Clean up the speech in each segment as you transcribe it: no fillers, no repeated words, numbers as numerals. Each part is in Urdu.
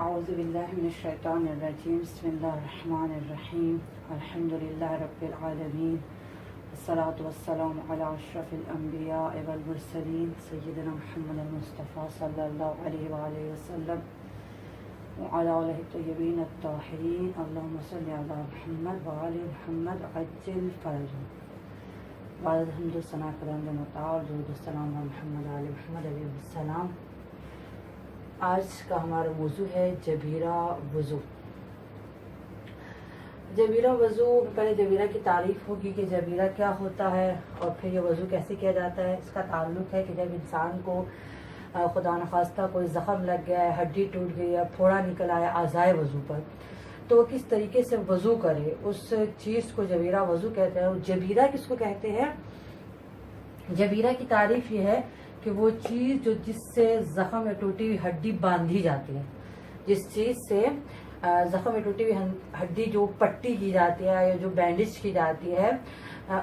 اعوذ باللہ من الشیطان الرجیم بسم اللہ الرحمن الرحیم الحمدللہ رب العالمین والصلاة والسلام علی اشرف الانبیاء والمرسلین سیدنا محمد المصطفیٰ صلی اللہ علیہ وآلہ وسلم وعلی آلہ الطیبین الطاہرین اللہم صلی علی محمد وآل محمد عجل فرجهم بعد الحمد ثنا کرام مطاع اور درود السلام علی محمد آل محمد علیہ السلام۔ آج کا ہمارا موضوع ہے جبیرہ وضو۔ جبیرہ وضو، پہلے جبیرہ کی تعریف ہوگی کہ جبیرہ کیا ہوتا ہے اور پھر یہ وضو کیسے کیا جاتا ہے۔ اس کا تعلق ہے کہ جب انسان کو خدا نخواستہ کوئی زخم لگ گیا ہے، ہڈی ٹوٹ گئی ہے، پھوڑا نکل آیا اعضائے وضو پر، تو وہ کس طریقے سے وضو کرے، اس چیز کو جبیرہ وضو کہتے ہیں۔ اور جبیرہ کس کو کہتے ہیں؟ جبیرہ کی تعریف یہ ہے کہ وہ چیز جس سے زخم یا ٹوٹی ہوئی ہڈی باندھی جاتی ہے، جس چیز سے زخم یا ٹوٹی ہوئی ہڈی جو پٹی کی جاتی ہے یا جو بینڈیج کی جاتی ہے،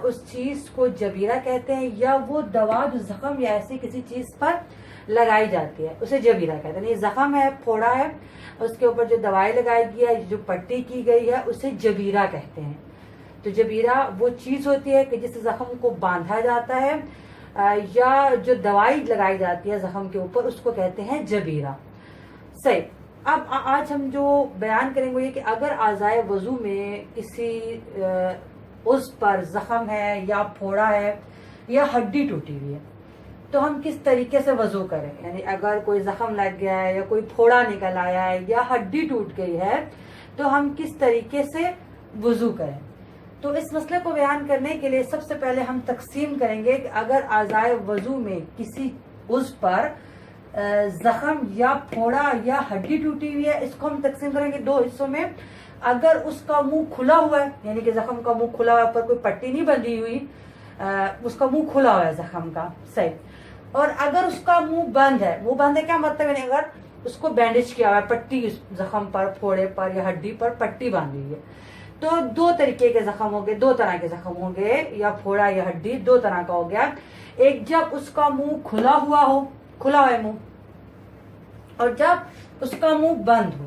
اس چیز کو جبیرہ کہتے ہیں۔ یا وہ دوا جو زخم یا ایسی کسی چیز پر لگائی جاتی ہے اسے جبیرہ کہتے ہیں۔ یہ زخم ہے، پھوڑا ہے، اس کے اوپر جو دوائی لگائی گئی ہے، جو پٹی کی گئی ہے، اسے جبیرہ کہتے ہیں۔ تو جبیرہ وہ چیز ہوتی ہے کہ جس سے زخم کو باندھا جاتا ہے یا جو دوائی لگائی جاتی ہے زخم کے اوپر، اس کو کہتے ہیں جبیرہ۔ صحیح۔ اب آج ہم جو بیان کریں گے یہ کہ اگر اعضائے وضو میں کسی عضو پر زخم ہے یا پھوڑا ہے یا ہڈی ٹوٹی ہوئی ہے تو ہم کس طریقے سے وضو کریں۔ یعنی اگر کوئی زخم لگ گیا ہے یا کوئی پھوڑا نکل آیا ہے یا ہڈی ٹوٹ گئی ہے تو ہم کس طریقے سے وضو کریں۔ تو اس مسئلے کو بیان کرنے کے لیے سب سے پہلے ہم تقسیم کریں گے کہ اگر اعضائے وضو میں کسی عضو پر زخم یا پھوڑا یا ہڈی ٹوٹی ہوئی ہے، اس کو ہم تقسیم کریں گے دو حصوں میں۔ اگر اس کا منہ کھلا ہوا ہے، یعنی کہ زخم کا منہ کھلا ہوا ہے، پر کوئی پٹی نہیں بندھی ہوئی، اس کا منہ کھلا ہوا ہے زخم کا، صحیح۔ اور اگر اس کا منہ بند ہے، منہ بند ہے کیا مطلب ہے؟ اگر اس کو بینڈیج کیا ہوا ہے، پٹی زخم پر، پھوڑے پر یا ہڈی پر پٹی باندھی ہوئی ہے، تو دو طریقے کے زخم ہوں گے، دو طرح کے زخم ہوں گے، یا پھوڑا یا ہڈی دو طرح کا ہو گیا۔ ایک جب اس کا منہ کھلا ہوا ہو، کھلا ہوا ہے منہ، اور جب اس کا منہ بند ہو،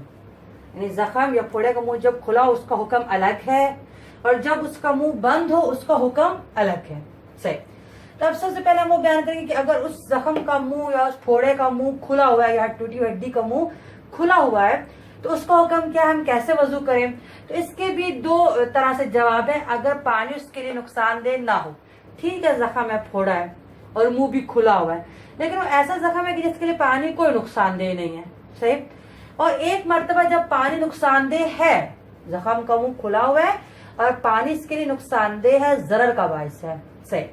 یعنی زخم یا پھوڑے کا منہ جب کھلا ہو اس کا حکم الگ ہے، اور جب اس کا منہ بند ہو اس کا حکم الگ ہے، صحیح۔ تو اب سب سے پہلے ہم وہ بیان کریں گے کہ اگر اس زخم کا منہ یا اس پھوڑے کا منہ کھلا ہوا ہے یا ٹوٹی ہوئی ہڈی کا منہ کھلا ہوا ہے تو اس کا حکم کیا ہے، ہم کیسے وضو کریں۔ تو اس کے بھی دو طرح سے جواب ہے۔ اگر پانی اس کے لیے نقصان دہ نہ ہو، ٹھیک ہے، زخم ہے، پھوڑا ہے اور منہ بھی کھلا ہوا ہے، لیکن وہ ایسا زخم ہے کہ جس کے لیے پانی کوئی نقصان دہ نہیں ہے، صحیح۔ اور ایک مرتبہ جب پانی نقصان دہ ہے، زخم کا منہ کھلا ہوا ہے اور پانی اس کے لیے نقصان دہ ہے، ضرر کا باعث ہے، صحیح۔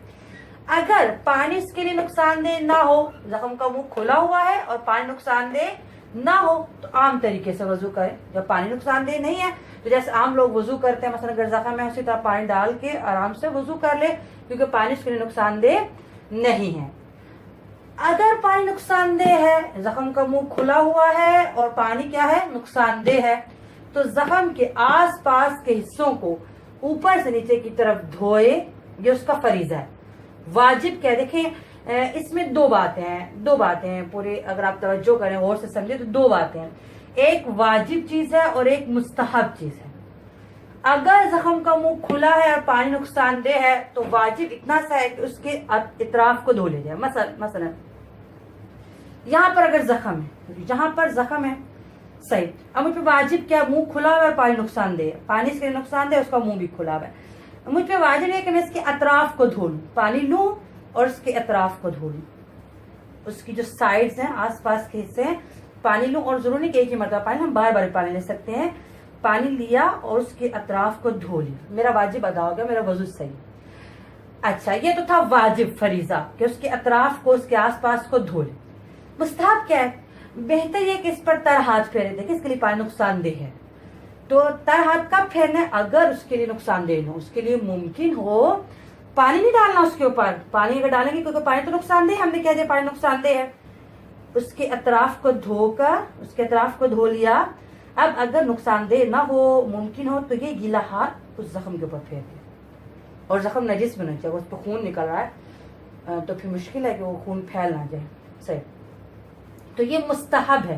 اگر پانی اس کے لیے نقصان دہ نہ ہو، زخم کا منہ کھلا ہوا ہے اور پانی نقصان دہ نہ ہو، تو عام طریقے سے وضو کریں۔ جب پانی نقصان دہ نہیں ہے تو جیسے عام لوگ وضو کرتے ہیں، مثلا اگر زخم ہے اسی طرح پانی ڈال کے آرام سے وضو کر لے، کیونکہ پانی اس کے لیے نقصان دہ نہیں ہے۔ اگر پانی نقصان دہ ہے، زخم کا منہ کھلا ہوا ہے اور پانی کیا ہے، نقصان دہ ہے، تو زخم کے آس پاس کے حصوں کو اوپر سے نیچے کی طرف دھوئے، یہ اس کا فریضہ ہے، واجب کیا۔ دیکھیں اس میں دو باتیں ہیں پورے، اگر آپ توجہ کریں غور سے سمجھیں تو دو باتیں ہیں، ایک واجب چیز ہے اور ایک مستحب چیز ہے۔ اگر زخم کا منہ کھلا ہے اور پانی نقصان دہ ہے تو واجب اتنا سا ہے کہ اس کے اطراف کو دھو لے جائے۔ مثلا یہاں پر اگر زخم ہے، جہاں پر زخم ہے، صحیح، اب مجھ پہ واجب کیا، منہ کھلا ہوا ہے، پانی نقصان دہ ہے، پانی اس کے لیے نقصان دہ ہے، اس کا منہ بھی کھلا ہوا ہے، مجھ پہ واجب ہے کہ میں اس کے اطراف کو دھو لوں، پانی لوں اور اس کے اطراف کو دھو لوں، اس کی جو سائڈز ہیں، آس پاس کے حصے ہیں، پانی لوں، اور ضروری نہیں کہ ایک ہی مرتبہ پانی، ہم بار بار پانی لے سکتے ہیں، پانی لیا اور اس کے اطراف کو دھو لیا، میرا واجب ادا ہو گیا، میرا وضو صحیح۔ اچھا، یہ تو تھا واجب فریضہ کہ اس کے اطراف کو، اس کے آس پاس کو دھو لے۔ مستحب کیا ہے؟ بہتر یہ کہ اس پر تر ہاتھ پھیرے، دیکھیں اس کے لیے پانی نقصان دہ ہے تو تر ہاتھ کب پھیرنا ہے؟ اگر اس کے لیے نقصان دہ ہو، اس کے لیے ممکن ہو، پانی نہیں ڈالنا اس کے اوپر، پانی اگر ڈالیں گے کیونکہ پانی تو نقصان دہ ہے، ہم نے کہہ دیا پانی نقصان دہ ہے، اس کے اطراف کو دھو کر، اس کے اطراف کو دھو لیا۔ اب اگر نقصان دہ نہ ہو، ممکن ہو، تو یہ گیلا ہاتھ اس زخم کے اوپر پھیر دے، اور زخم نجس بھی نہ چاہے، اس پہ خون نکل رہا ہے تو پھر مشکل ہے کہ وہ خون پھیل نہ جائے، صحیح۔ تو یہ مستحب ہے،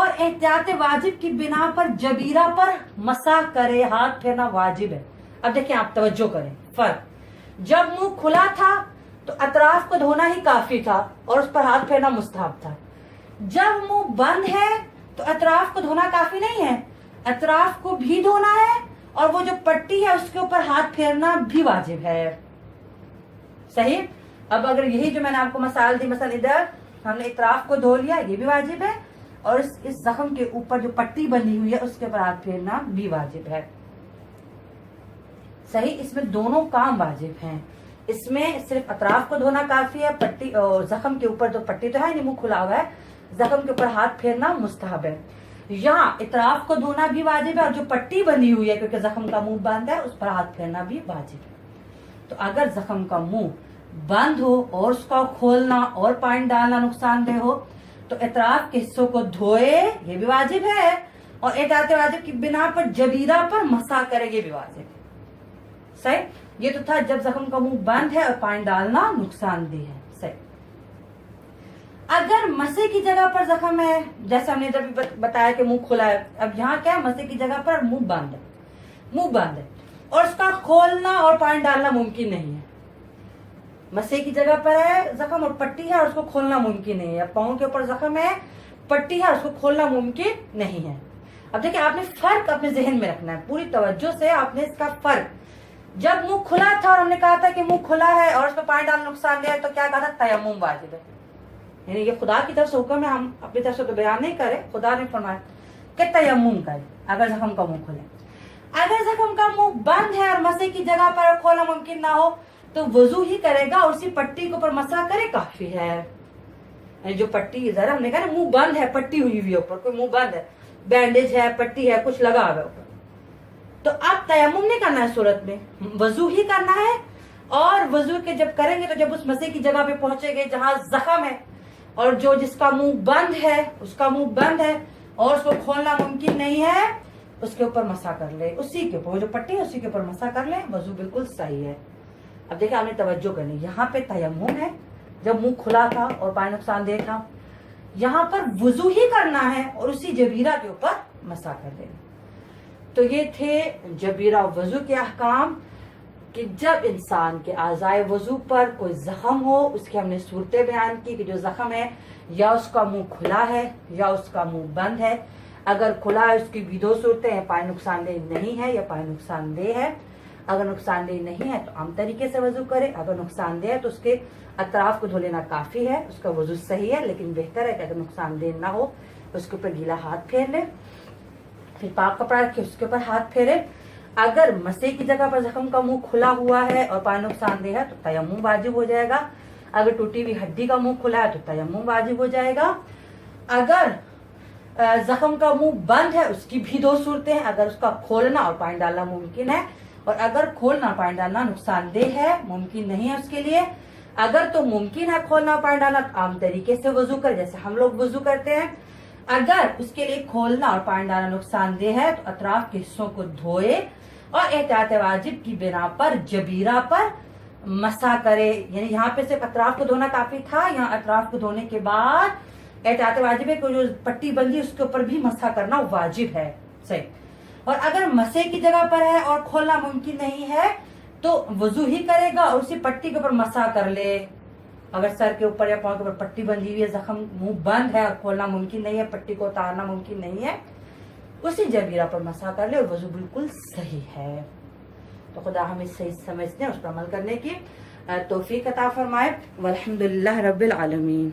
اور احتیاط واجب کی بنا پر جبیرہ پر مسح کرے، ہاتھ پھیرنا واجب ہے۔ اب دیکھیں آپ توجہ کریں، فرق، جب منہ کھلا تھا تو اطراف کو دھونا ہی کافی تھا اور اس پر ہاتھ پھیرنا مستحب تھا۔ جب منہ بند ہے تو اطراف کو دھونا کافی نہیں ہے، اطراف کو بھی دھونا ہے اور وہ جو پٹی ہے اس کے اوپر ہاتھ پھیرنا بھی واجب ہے۔ صحیح؟ اب اگر یہی جو میں نے آپ کو مثال دی، مثلا ادھر ہم نے اطراف کو دھو لیا، یہ بھی واجب ہے، اور اس زخم کے اوپر جو پٹی بندھی ہوئی ہے اس کے اوپر ہاتھ پھیرنا بھی واجب ہے۔ صحیح؟ اس میں دونوں کام واجب ہیں۔ اس میں صرف اطراف کو دھونا کافی ہے، پٹی اور زخم کے اوپر تو پٹی تو ہے نہیں، منہ کھلا ہوا ہے، زخم کے اوپر ہاتھ پھیرنا مستحب ہے۔ یہاں اطراف کو دھونا بھی واجب ہے اور جو پٹی بندھی ہوئی ہے کیونکہ زخم کا منہ بند ہے اس پر ہاتھ پھیرنا بھی واجب ہے۔ تو اگر زخم کا منہ بند ہو اور اس کا کھولنا اور پانی ڈالنا نقصان دہ ہو تو اطراف کے حصوں کو دھوئے، یہ بھی واجب ہے، اور احتیاط واجب کی بنا پر جبیرہ پر مسح کرے، یہ بھی واجب ہے۔ صحیح؟ یہ تو تھا جب زخم کا منہ بند ہے اور پانی ڈالنا نقصان دہ ہے۔ صحیح۔ اگر مسے کی جگہ پر زخم ہے، جیسے ہم نے ادھر بھی بتایا کہ منہ کھلا ہے، اب یہاں کیا ہے، مسے کی جگہ پر منہ بند ہے اور اس کا کھولنا اور پانی ڈالنا ممکن نہیں ہے۔ مسے کی جگہ پر ہے زخم اور پٹی ہے اور اس کو کھولنا ممکن نہیں ہے، پاؤں کے اوپر زخم ہے، پٹی ہے اور اس کو کھولنا ممکن نہیں ہے۔ اب دیکھیں آپ نے فرق اپنے ذہن میں رکھنا ہے، پوری توجہ سے آپ نے اس کا فرق، جب منہ کھلا تھا اور ہم نے کہا تھا کہ منہ کھلا ہے اور اس میں پانی ڈالنا نقصان دہ ہے تو کیا کہا تھا، تیمم واجب ہے، یعنی یہ خدا کی طرف سے حکم ہے، ہم اپنی طرف سے تو بیان نہیں کرے، خدا نے فرمایا کہ تیمم کرے اگر زخم کا منہ کھلے۔ اگر زخم کا منہ بند ہے اور مسے کی جگہ پر کھولنا ممکن نہ ہو تو وضو ہی کرے گا اور اسی پٹی کے اوپر مسح کرے کافی ہے۔ یعنی جو پٹی ذرا ہم نے کہا نا منہ بند ہے، پٹی ہوئی ہوئی اوپر، کوئی منہ بند ہے، بینڈیج ہے، پٹی ہے، کچھ لگا ہوا ہے اوپر، تو اب تیمم نہیں کرنا ہے، صورت میں وضو ہی کرنا ہے، اور وضو کے جب کریں گے تو جب اس مسے کی جگہ پہ پہنچے گے جہاں زخم ہے اور جو جس کا منہ بند ہے اس کا منہ بند ہے اور اس کو کھولنا ممکن نہیں ہے، اس کے اوپر مسح کر لے، اسی کے اوپر وہ جو پٹی ہے اسی کے اوپر مسح کر لے، وضو بالکل صحیح ہے۔ اب دیکھیں آپ نے توجہ کرنی، یہاں پہ تیمم ہے جب منہ کھلا تھا اور پانی نقصان دہ تھا، یہاں پر وضو ہی کرنا ہے اور اسی جبیرہ کے اوپر مسح کر دینا۔ تو یہ تھے جبیرہ وضو کے احکام، کہ جب انسان کے اعضائے وضو پر کوئی زخم ہو، اس کی ہم نے صورتیں بیان کی کہ جو زخم ہے یا اس کا منہ کھلا ہے یا اس کا منہ بند ہے۔ اگر کھلا ہے اس کی بھی دو صورتیں ہیں، پانی نقصان دہ نہیں ہے یا پانی نقصان دہ ہے۔ اگر نقصان دہ نہیں ہے تو عام طریقے سے وضو کرے، اگر نقصان دہ ہے تو اس کے اطراف کو دھو لینا کافی ہے، اس کا وضو صحیح ہے، لیکن بہتر ہے کہ اگر نقصان دہ نہ ہو اس کے اوپر گیلا ہاتھ پھیر لے، پھر پاک کپڑا رکھے اس کے اوپر ہاتھ پھیرے۔ اگر مسے کی جگہ پر زخم کا منہ کھلا ہوا ہے اور پانی نقصان دہ ہے تو تیمم واجب ہو جائے گا۔ اگر ٹوٹی ہوئی ہڈی کا منہ کھلا ہے تو تیمم واجب ہو جائے گا۔ اگر زخم کا منہ بند ہے اس کی بھی دو صورتیں ہیں، اگر اس کا کھولنا اور پانی ڈالنا ممکن ہے، اور اگر کھولنا اور پانی ڈالنا نقصان دہ ہے، ممکن نہیں ہے اس کے لیے۔ اگر تو ممکن ہے کھولنا اور پانی ڈالنا تو عام طریقے سے وضو کر، جیسے ہم لوگ وضو کرتے ہیں۔ اگر اس کے لیے کھولنا اور پانی ڈالنا نقصان دہ ہے تو اطراف کے حصوں کو دھوئے اور احتیاط واجب کی بنا پر جبیرہ پر مسح کرے، یعنی یہاں پہ صرف اطراف کو دھونا کافی تھا، یہاں اطراف کو دھونے کے بعد احتیاط واجب ہے کہ جو پٹی بندی اس کے اوپر بھی مسح کرنا واجب ہے۔ صحیح۔ اور اگر مسے کی جگہ پر ہے اور کھولنا ممکن نہیں ہے تو وضو ہی کرے گا اور اسی پٹی کے اوپر مسح کر لے۔ اگر سر کے اوپر یا پاؤں کے اوپر پٹی بندھی ہوئی ہے، زخم منہ بند ہے اور کھولنا ممکن نہیں ہے، پٹی کو اتارنا ممکن نہیں ہے، اسی جبیرہ پر مسح کر لے اور وضو بالکل صحیح ہے۔ تو خدا ہمیں صحیح سمجھنے اور اس پر عمل کرنے کی توفیق عطا فرمائے۔ والحمدللہ رب العالمین۔